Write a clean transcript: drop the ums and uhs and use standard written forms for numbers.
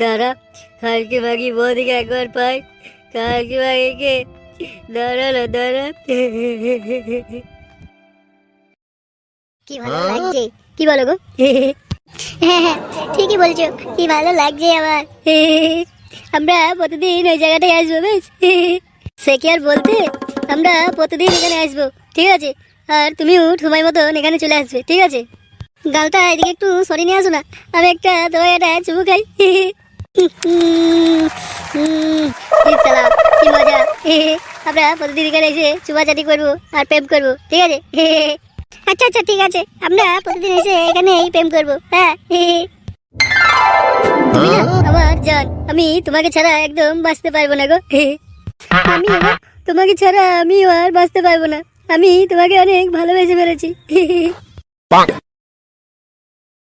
দাঁড়া, কালকে বাকি বৌদিকে একবার পাই, কালকে বাকিকে দাঁড়ালো দাঁড়া। কি ভালো লাগছে, কি বলো গো? হ্যাঁ হ্যাঁ, ঠিকই বলছো, কি ভালো লাগছে আমার। আমরা প্রতিদিন ওই জায়গাটায় আসবো, বেশ? সে কি আর বলতে, আমরা প্রতিদিন এখানে আসবো, ঠিক আছে? আর তুমিও সময় মতন এখানে চলে আসবে, ঠিক আছে? গালটা এদিকে একটু সরিয়ে নিয়ে আসো না, আমি একটা তোমায় একটা চুমু খাই। সালা, কি মজা। আমরা প্রতিদিন এখানে এসে চুমাচাটি করবো আর প্রেম করবো, ঠিক আছে? আচ্ছা আচ্ছা, ঠিক আছে, আমরা প্রতিদিন এসে এখানে প্রেম করবো। হ্যাঁ, তুমি না আমার জান, আমি তোমাকে ছাড়া একদম বাঁচতে পারবো না গো। আমিও তোমাকে ছাড়া আমিও আর বাঁচতে পারবো না, আমি তোমাকে অনেক ভালোবেসে ফেলেছি।